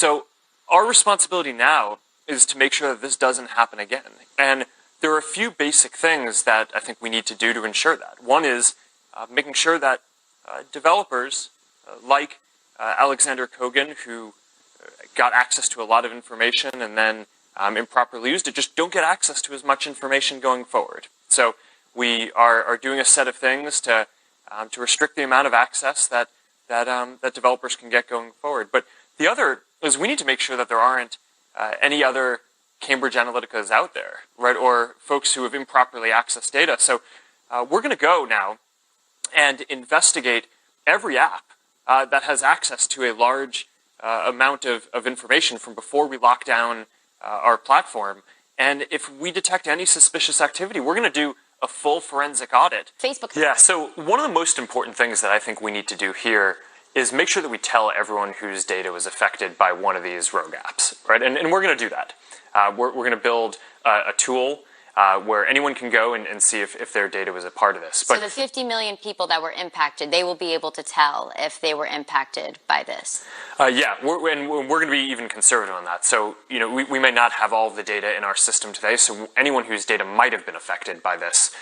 So our responsibility now is to make sure that this doesn't happen again. And there are a few basic things that I think we need to do to ensure that. One is making sure that developers like Alexander Kogan, who got access to a lot of information and then improperly used it, just don't get access to as much information going forward. So we are doing a set of things to restrict the amount of access that developers can get going forward. But the other is we need to make sure that there aren't any other Cambridge Analyticas out there, right, or folks who have improperly accessed data. So we're going to go now and investigate every app that has access to a large amount of information from before we lock down our platform. And if we detect any suspicious activity, we're going to do a full forensic audit. Facebook. Yeah, so one of the most important things that I think we need to do here is make sure that we tell everyone whose data was affected by one of these rogue apps, right? And we're going to do that. We're going to build a tool where anyone can go and see if their data was a part of this. But so the 50 million people that were impacted, they will be able to tell if they were impacted by this? Yeah, we're going to be even conservative on that. So, you know, we may not have all of the data in our system today, so anyone whose data might have been affected by this,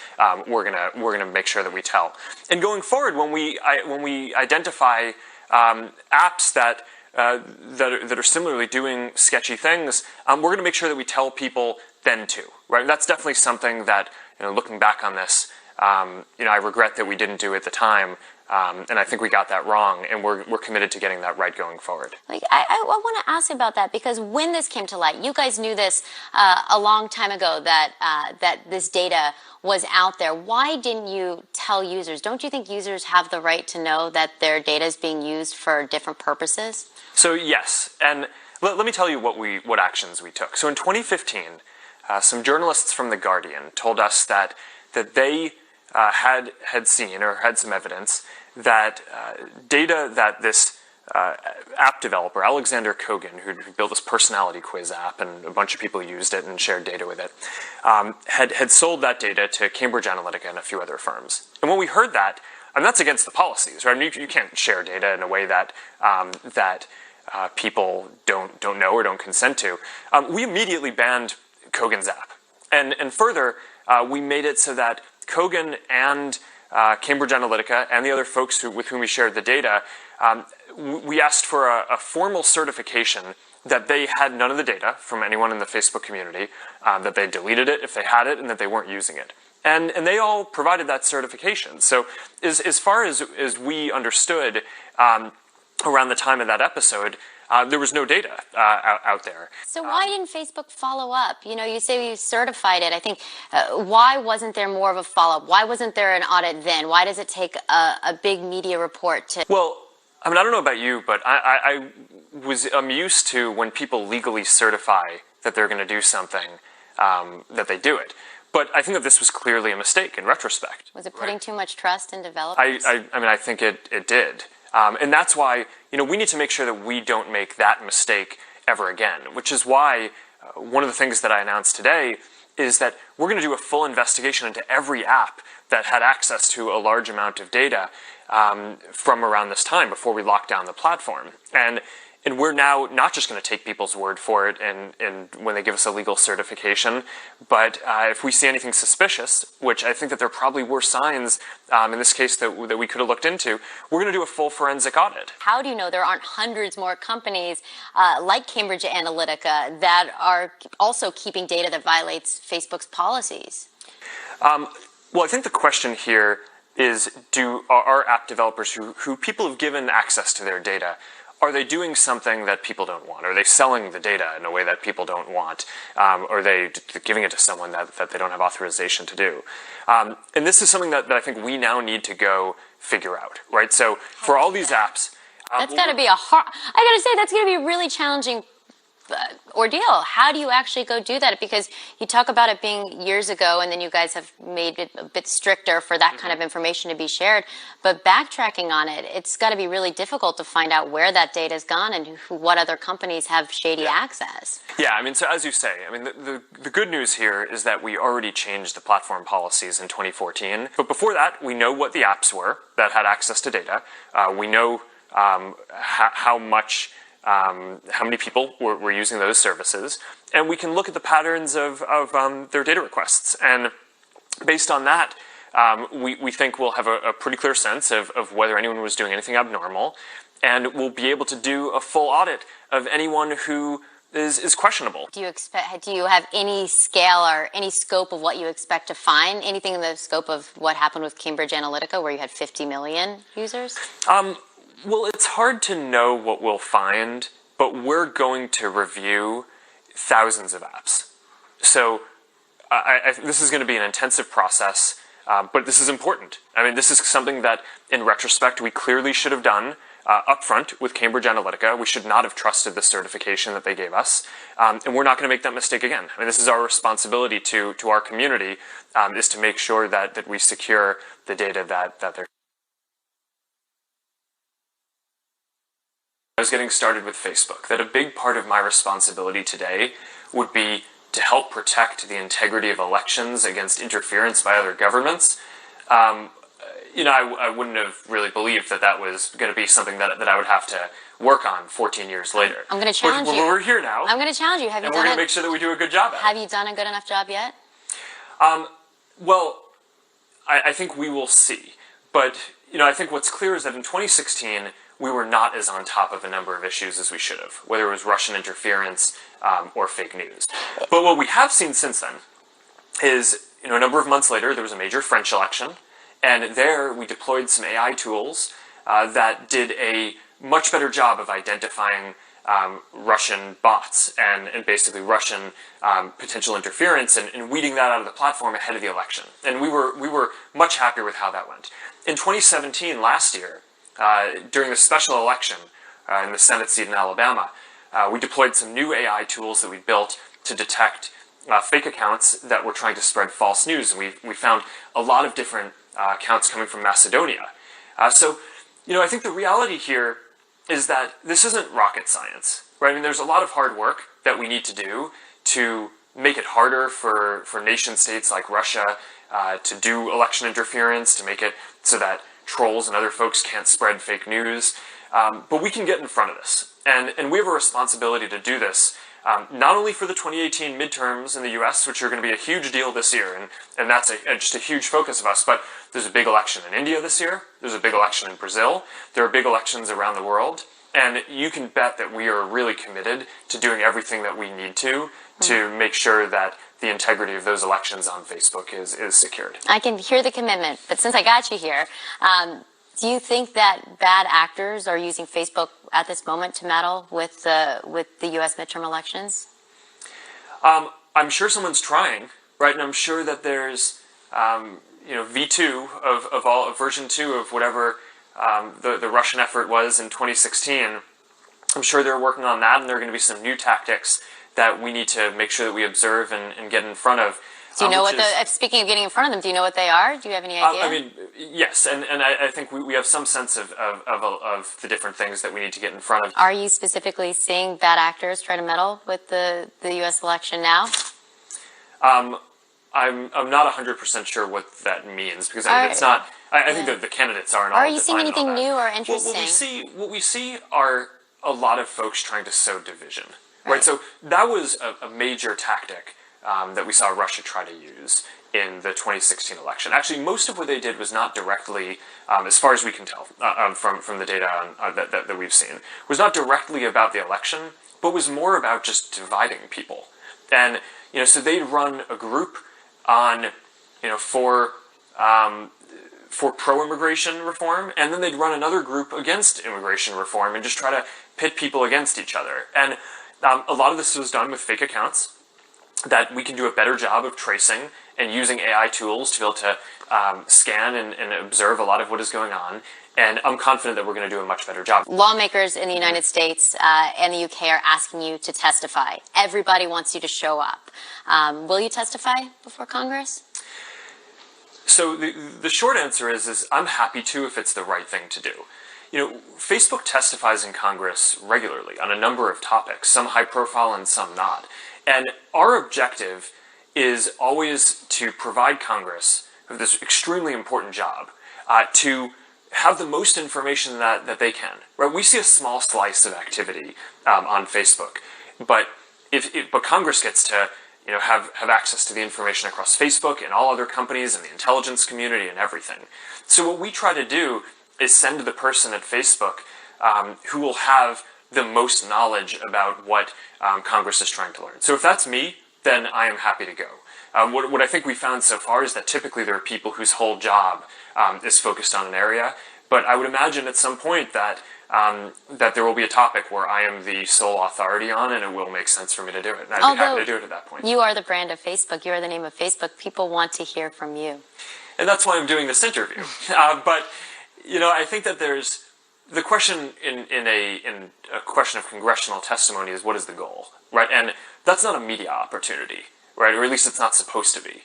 we're gonna make sure that we tell. And going forward, when we identify apps that are similarly doing sketchy things, we're going to make sure that we tell people then too, right? And that's definitely something that, you know, looking back on this, you know, I regret that we didn't do at the time, and I think we got that wrong, and we're committed to getting that right going forward. Like, I want to ask about that, because when this came to light, you guys knew this a long time ago, that this data was out there. Why didn't you tell users? Don't you think users have the right to know that their data is being used for different purposes? So yes, and let me tell you what actions we took. So in 2015, some journalists from The Guardian told us that they had seen or had some evidence that data that this app developer, Alexander Kogan, who built this personality quiz app, and a bunch of people used it and shared data with it, had sold that data to Cambridge Analytica and a few other firms. And when we heard that, and that's against the policies, right? I mean, you can't share data in a way that people don't know or don't consent to. We immediately banned Kogan's app, and further, we made it so that Kogan and Cambridge Analytica and the other folks with whom we shared the data, we asked for a formal certification that they had none of the data from anyone in the Facebook community, that they deleted it if they had it, and that they weren't using it. And they all provided that certification. So as far as we understood around the time of that episode, there was no data out there. So why didn't Facebook follow up? You know, you say you certified it. I think, why wasn't there more of a follow-up? Why wasn't there an audit then? Why does it take a big media report to... Well, I mean, I don't know about you, but I'm used to when people legally certify that they're going to do something, that they do it. But I think that this was clearly a mistake in retrospect. Was it putting too much trust in developers? I mean, I think it did. And that's why, you know, we need to make sure that we don't make that mistake ever again, which is why one of the things that I announced today is that we're going to do a full investigation into every app that had access to a large amount of data from around this time before we locked down the platform. And we're now not just going to take people's word for it and when they give us a legal certification, but if we see anything suspicious, which I think that there probably were signs in this case that we could have looked into, we're going to do a full forensic audit. How do you know there aren't hundreds more companies like Cambridge Analytica that are also keeping data that violates Facebook's policies? Well, I think the question here is, are app developers who people have given access to their data, are they doing something that people don't want? Are they selling the data in a way that people don't want? Are they giving it to someone that they don't have authorization to do? And this is something that I think we now need to go figure out, right? So for all these apps... that's got to be I got to say, that's going to be a really challenging ordeal. How do you actually go do that? Because you talk about it being years ago, and then you guys have made it a bit stricter for that kind of information to be shared. But backtracking on it, it's got to be really difficult to find out where that data has gone and what other companies have shady access. Yeah, I mean, so as you say, I mean, the good news here is that we already changed the platform policies in 2014. But before that, we know what the apps were that had access to data. We know how much how many people were using those services, and we can look at the patterns of their data requests. And based on that, we think we'll have a pretty clear sense of whether anyone was doing anything abnormal, and we'll be able to do a full audit of anyone who is questionable. Do you have any scale or any scope of what you expect to find? Anything in the scope of what happened with Cambridge Analytica, where you had 50 million users? Well, it's hard to know what we'll find, but we're going to review thousands of apps. So this is going to be an intensive process, but this is important. I mean, this is something that, in retrospect, we clearly should have done upfront with Cambridge Analytica. We should not have trusted the certification that they gave us, and we're not going to make that mistake again. I mean, this is our responsibility to our community, is to make sure that we secure the data that they're. I was getting started with Facebook, that a big part of my responsibility today would be to help protect the integrity of elections against interference by other governments. I wouldn't have really believed that was going to be something that I would have to work on 14 years later. I'm going to challenge you. We're here now. I'm going to challenge you. We're going to make sure that we do a good job at it. Have you done a good enough job yet? Well, I think we will see. But, I think what's clear is that in 2016, we were not as on top of a number of issues as we should have, whether it was Russian interference or fake news. But what we have seen since then is, a number of months later, there was a major French election, and there we deployed some AI tools that did a much better job of identifying Russian bots and basically Russian potential interference and weeding that out of the platform ahead of the election. And we were much happier with how that went. In 2017, last year, during the special election in the Senate seat in Alabama, we deployed some new AI tools that we built to detect fake accounts that were trying to spread false news. And we found a lot of different accounts coming from Macedonia. So, I think the reality here is that this isn't rocket science, right? I mean, there's a lot of hard work that we need to do to make it harder for nation states like Russia to do election interference, to make it so that trolls and other folks can't spread fake news. But we can get in front of this. And we have a responsibility to do this, not only for the 2018 midterms in the US, which are going to be a huge deal this year, and that's just a huge focus of us, but there's a big election in India this year, there's a big election in Brazil, there are big elections around the world, and you can bet that we are really committed to doing everything that we need to make sure that the integrity of those elections on Facebook is secured. I can hear the commitment, but since I got you here, do you think that bad actors are using Facebook at this moment to meddle with the U.S. midterm elections? I'm sure someone's trying, right? And I'm sure that there's, V2 of version 2 of whatever the Russian effort was in 2016. I'm sure they're working on that, and there are going to be some new tactics that we need to make sure that we observe and get in front of. Do you know speaking of getting in front of them, do you know what they are? Do you have any idea? Yes, and I think we have some sense of the different things that we need to get in front of. Are you specifically seeing bad actors try to meddle with the U.S. election now? I'm not 100% sure what that means, because it's not. I think that the candidates aren't. Are you seeing anything new or interesting? What we see are a lot of folks trying to sow division. Right. So that was a major tactic that we saw Russia try to use in the 2016 election. Actually, most of what they did was not directly, as far as we can tell from the data that we've seen, was not directly about the election, but was more about just dividing people. And so they'd run a group on, for pro-immigration reform, and then they'd run another group against immigration reform and just try to pit people against each other. And a lot of this was done with fake accounts that we can do a better job of tracing and using AI tools to be able to scan and observe a lot of what is going on. And I'm confident that we're going to do a much better job. Lawmakers in the United States and the UK are asking you to testify. Everybody wants you to show up. Will you testify before Congress? So the short answer is I'm happy to if it's the right thing to do. Facebook testifies in Congress regularly on a number of topics, some high profile and some not. And our objective is always to provide Congress with this extremely important job to have the most information that they can. Right? We see a small slice of activity on Facebook, but but Congress gets to have access to the information across Facebook and all other companies and the intelligence community and everything. So what we try to do is send the person at Facebook who will have the most knowledge about what Congress is trying to learn. So if that's me, then I am happy to go. What I think we found so far is that typically there are people whose whole job is focused on an area, but I would imagine at some point that that there will be a topic where I am the sole authority on, and it will make sense for me to do it. And I'd be happy to do it at that point. You are the brand of Facebook. You are the name of Facebook. People want to hear from you. And that's why I'm doing this interview. But, I think that there's the question in a question of congressional testimony is what is the goal, right? And that's not a media opportunity, right? Or at least it's not supposed to be.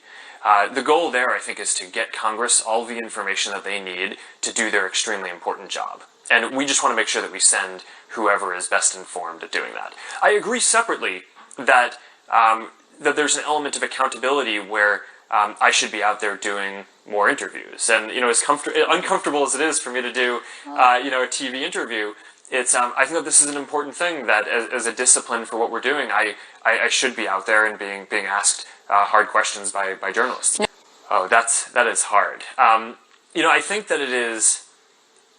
The goal there, I think, is to get Congress all the information that they need to do their extremely important job. And we just want to make sure that we send whoever is best informed at doing that. I agree separately that that there's an element of accountability where I should be out there doing more interviews. And as uncomfortable as it is for me to do a TV interview, it's I think that this is an important thing that as a discipline for what we're doing, I should be out there and being asked hard questions by journalists. Oh, that is hard. I think that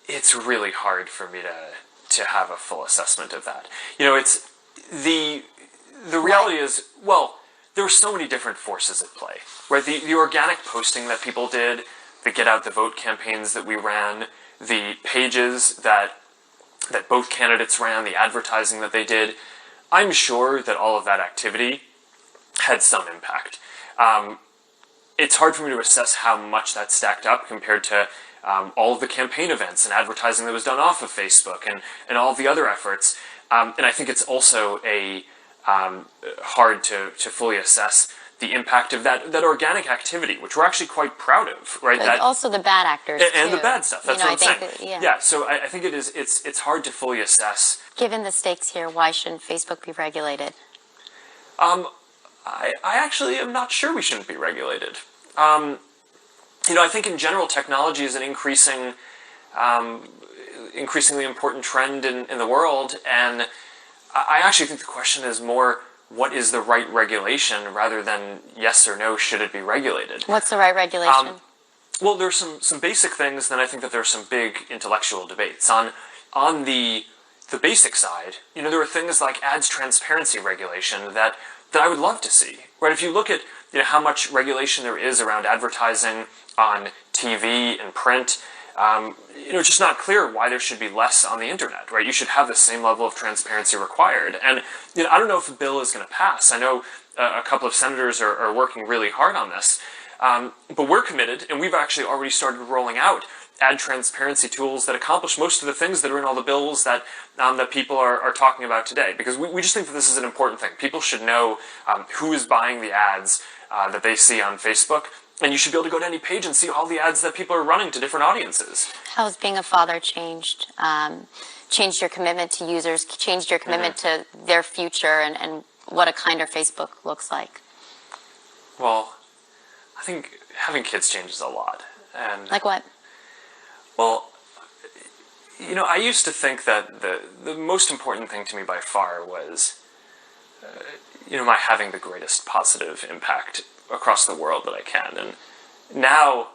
it's really hard for me to have a full assessment of that. It's the reality is, well, there are so many different forces at play, right? The organic posting that people did, the Get Out the Vote campaigns that we ran, the pages that both candidates ran, the advertising that they did, I'm sure that all of that activity had some impact. It's hard for me to assess how much that stacked up compared to all of the campaign events and advertising that was done off of Facebook and all of the other efforts. And I think it's also hard to fully assess the impact of that organic activity, which we're actually quite proud of, right? But also the bad actors and too. The bad stuff. That's what I'm saying. Yeah. So I think it's hard to fully assess. Given the stakes here, why shouldn't Facebook be regulated? I actually am not sure we shouldn't be regulated. I think in general technology is an increasingly important trend in the world, and I actually think the question is more, what is the right regulation rather than yes or no, should it be regulated? What's the right regulation? Well, there's some basic things, then I think that there's some big intellectual debates. On the basic side, there are things like ads transparency regulation that I would love to see. Right? If you look at how much regulation there is around advertising on TV and print, it's just not clear why there should be less on the internet, right? You should have the same level of transparency required. And I don't know if a bill is going to pass. I know a couple of senators are working really hard on this, but we're committed, and we've actually already started rolling out ad transparency tools that accomplish most of the things that are in all the bills that people are talking about today. Because we just think that this is an important thing. People should know who is buying the ads that they see on Facebook. And you should be able to go to any page and see all the ads that people are running to different audiences. How has being a father changed? Changed your commitment to users, changed your commitment to their future and what a kinder Facebook looks like? Well, I think having kids changes a lot. And like what? Well, I used to think that the most important thing to me by far was, my having the greatest positive impact across the world that I can. And now,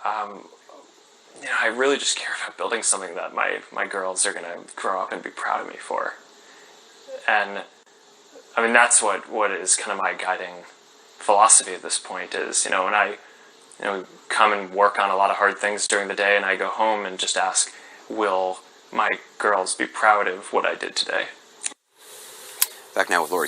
I really just care about building something that my girls are going to grow up and be proud of me for. And, that's what is kind of my guiding philosophy at this point is, when I come and work on a lot of hard things during the day and I go home and just ask, will my girls be proud of what I did today? Back now with Lori.